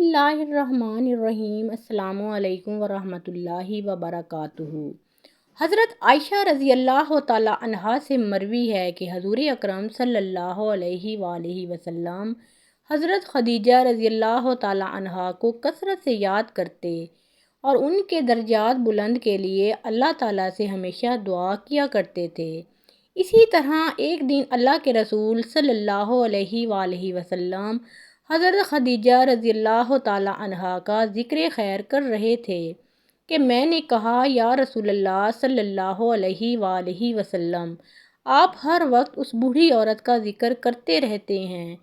اللہ الرحمن الرحیم۔ السلام علیکم ورحمۃ اللہ وبرکاتہ۔ حضرت عائشہ رضی اللہ تعالیٰ عنہا سے مروی ہے کہ حضور اکرم صلی اللہ علیہ وآلہ وسلم حضرت خدیجہ رضی اللہ تعالیٰ عنہا کو کثرت سے یاد کرتے اور ان کے درجات بلند کے لیے اللہ تعالیٰ سے ہمیشہ دعا کیا کرتے تھے۔ اسی طرح ایک دن اللہ کے رسول صلی اللہ علیہ وآلہ وسلم حضرت خدیجہ رضی اللہ تعالیٰ عنہا کا ذکر خیر کر رہے تھے کہ میں نے کہا، یا رسول اللہ صلی اللہ علیہ وآلہ وسلم، آپ ہر وقت اس بوڑھی عورت کا ذکر کرتے رہتے ہیں،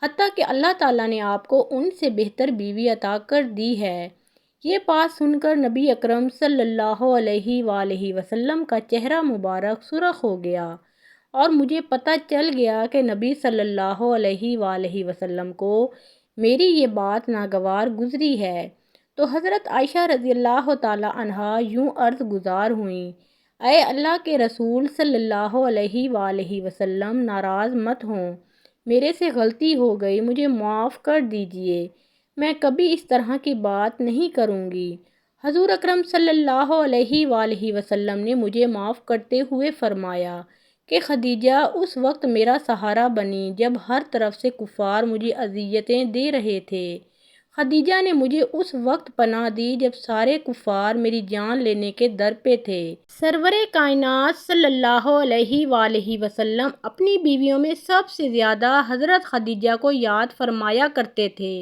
حتیٰ کہ اللہ تعالیٰ نے آپ کو ان سے بہتر بیوی عطا کر دی ہے۔ یہ بات سن کر نبی اکرم صلی اللہ علیہ وآلہ وسلم کا چہرہ مبارک سرخ ہو گیا اور مجھے پتہ چل گیا کہ نبی صلی اللہ علیہ وآلہ وسلم کو میری یہ بات ناگوار گزری ہے۔ تو حضرت عائشہ رضی اللہ تعالیٰ عنہا یوں عرض گزار ہوئیں، اے اللہ کے رسول صلی اللہ علیہ وآلہ وسلم، ناراض مت ہوں، میرے سے غلطی ہو گئی، مجھے معاف کر دیجئے، میں کبھی اس طرح کی بات نہیں کروں گی۔ حضور اکرم صلی اللہ علیہ وآلہ وسلم نے مجھے معاف کرتے ہوئے فرمایا کہ خدیجہ اس وقت میرا سہارا بنی جب ہر طرف سے کفار مجھے اذیتیں دے رہے تھے۔ خدیجہ نے مجھے اس وقت پناہ دی جب سارے کفار میری جان لینے کے در پہ تھے۔ سرور کائنات صلی اللہ علیہ وآلہ وسلم اپنی بیویوں میں سب سے زیادہ حضرت خدیجہ کو یاد فرمایا کرتے تھے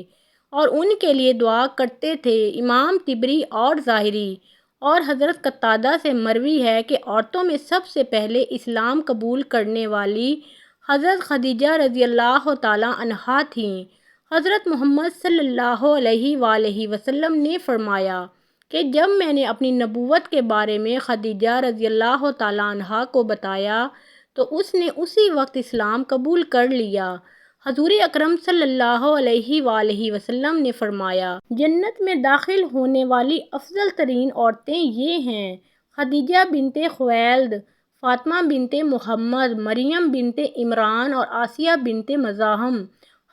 اور ان کے لیے دعا کرتے تھے۔ امام طبری اور ظاہری اور حضرت قتادہ سے مروی ہے کہ عورتوں میں سب سے پہلے اسلام قبول کرنے والی حضرت خدیجہ رضی اللہ تعالیٰ عنہا تھیں۔ حضرت محمد صلی اللہ علیہ وآلہ وسلم نے فرمایا کہ جب میں نے اپنی نبوت کے بارے میں خدیجہ رضی اللہ تعالیٰ عنہا کو بتایا تو اس نے اسی وقت اسلام قبول کر لیا۔ حضور اکرم صلی اللہ علیہ وآلہ وسلم نے فرمایا، جنت میں داخل ہونے والی افضل ترین عورتیں یہ ہیں: خدیجہ بنت خویلد، فاطمہ بنت محمد، مریم بنت عمران اور آسیہ بنت مزاحم۔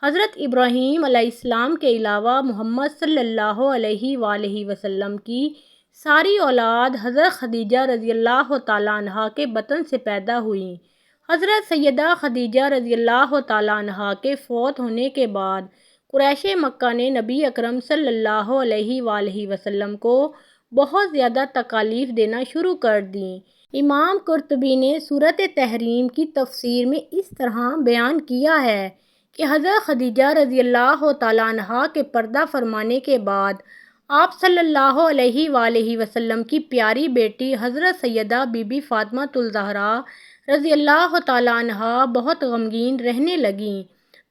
حضرت ابراہیم علیہ السلام کے علاوہ محمد صلی اللہ علیہ وآلہ وسلم کی ساری اولاد حضرت خدیجہ رضی اللہ تعالیٰ عنہا کے بطن سے پیدا ہوئی۔ حضرت سیدہ خدیجہ رضی اللہ تعالیٰ عنہا کے فوت ہونے کے بعد قریش مکہ نے نبی اکرم صلی اللہ علیہ وآلہ وسلم کو بہت زیادہ تکالیف دینا شروع کر دیں۔ امام قرطبی نے سورۃ تحریم کی تفسیر میں اس طرح بیان کیا ہے کہ حضرت خدیجہ رضی اللہ تعالیٰ عنہا کے پردہ فرمانے کے بعد آپ صلی اللہ علیہ وآلہ وسلم کی پیاری بیٹی حضرت سیدہ بی بی فاطمہ الزہرا رضی اللہ تعالیٰ عنہا بہت غمگین رہنے لگیں۔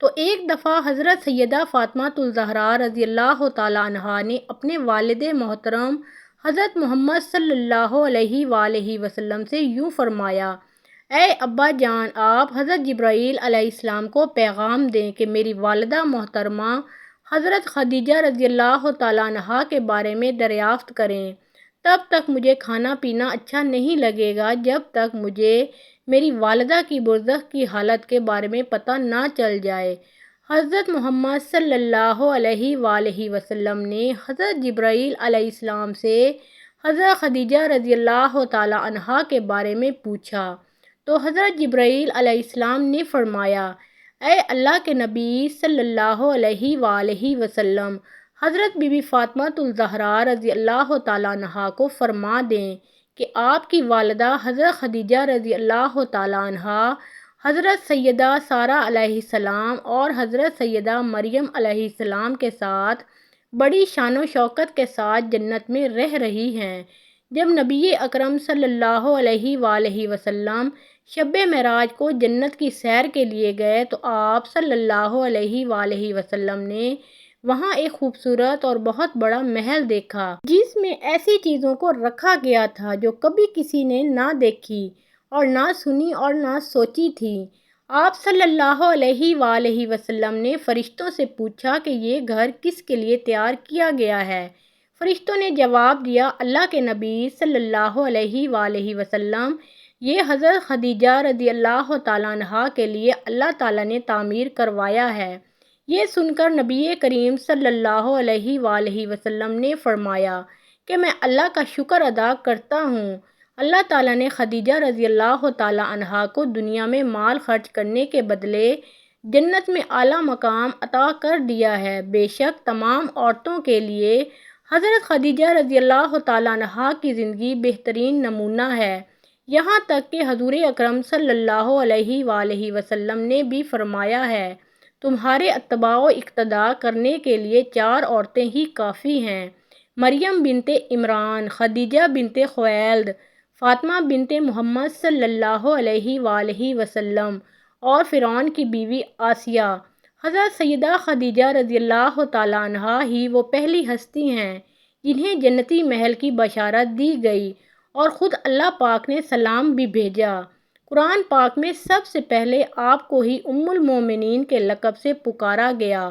تو ایک دفعہ حضرت سیدہ فاطمہ الزہرا رضی اللہ تعالیٰ عنہا نے اپنے والد محترم حضرت محمد صلی اللہ علیہ وآلہ وسلم سے یوں فرمایا، اے ابا جان، آپ حضرت جبرائیل علیہ السلام کو پیغام دیں کہ میری والدہ محترمہ حضرت خدیجہ رضی اللہ تعالیٰ عنہا کے بارے میں دریافت کریں۔ تب تک مجھے کھانا پینا اچھا نہیں لگے گا جب تک مجھے میری والدہ کی برزخ کی حالت کے بارے میں پتہ نہ چل جائے۔ حضرت محمد صلی اللہ علیہ وآلہ وسلم نے حضرت جبرائیل علیہ السلام سے حضرت خدیجہ رضی اللہ تعالیٰ عنہا کے بارے میں پوچھا تو حضرت جبرائیل علیہ السلام نے فرمایا، اے اللہ کے نبی صلی اللہ علیہ وآلہ وسلم، حضرت بی بی فاطمہ الزہرا رضی اللہ تعالیٰ عنہا کو فرما دیں کہ آپ کی والدہ حضرت خدیجہ رضی اللہ تعالیٰ عنہا حضرت سیدہ سارہ علیہ السلام اور حضرت سیدہ مریم علیہ السلام کے ساتھ بڑی شان و شوکت کے ساتھ جنت میں رہ رہی ہیں۔ جب نبی اکرم صلی اللہ علیہ وآلہ وسلم شب معراج کو جنت کی سیر کے لیے گئے تو آپ صلی اللہ علیہ وآلہ وسلم نے وہاں ایک خوبصورت اور بہت بڑا محل دیکھا جس میں ایسی چیزوں کو رکھا گیا تھا جو کبھی کسی نے نہ دیکھی اور نہ سنی اور نہ سوچی تھی۔ آپ صلی اللہ علیہ وآلہ وسلم نے فرشتوں سے پوچھا کہ یہ گھر کس کے لیے تیار کیا گیا ہے؟ فرشتوں نے جواب دیا، اللہ کے نبی صلی اللہ علیہ وآلہ وسلم، یہ حضرت خدیجہ رضی اللہ تعالیٰ عنہا کے لیے اللہ تعالیٰ نے تعمیر کروایا ہے۔ یہ سن کر نبی کریم صلی اللہ علیہ وآلہ وسلم نے فرمایا کہ میں اللہ کا شکر ادا کرتا ہوں، اللہ تعالیٰ نے خدیجہ رضی اللہ تعالیٰ عنہا کو دنیا میں مال خرچ کرنے کے بدلے جنت میں اعلیٰ مقام عطا کر دیا ہے۔ بے شک تمام عورتوں کے لیے حضرت خدیجہ رضی اللہ تعالیٰ عنہا کی زندگی بہترین نمونہ ہے، یہاں تک کہ حضور اکرم صلی اللہ علیہ وآلہ وسلم نے بھی فرمایا ہے، تمہارے اتباع و اقتداء کرنے کے لیے 4 عورتیں ہی کافی ہیں، مریم بنت عمران، خدیجہ بنت خویلد، فاطمہ بنت محمد صلی اللہ علیہ وآلہ وسلم اور فرعون کی بیوی آسیہ۔ حضرت سیدہ خدیجہ رضی اللہ تعالیٰ عنہا ہی وہ پہلی ہستی ہیں جنہیں جنتی محل کی بشارت دی گئی اور خود اللہ پاک نے سلام بھی بھیجا۔ قرآن پاک میں سب سے پہلے آپ کو ہی ام المومنین کے لقب سے پکارا گیا۔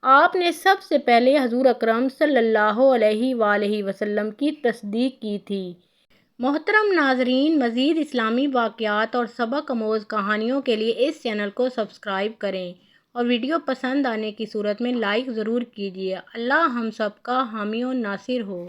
آپ نے سب سے پہلے حضور اکرم صلی اللہ علیہ وآلہ وسلم کی تصدیق کی تھی۔ محترم ناظرین، مزید اسلامی واقعات اور سبق آموز کہانیوں کے لیے اس چینل کو سبسکرائب کریں اور ویڈیو پسند آنے کی صورت میں لائک ضرور کیجیے۔ اللہ ہم سب کا حامی و ناصر ہو۔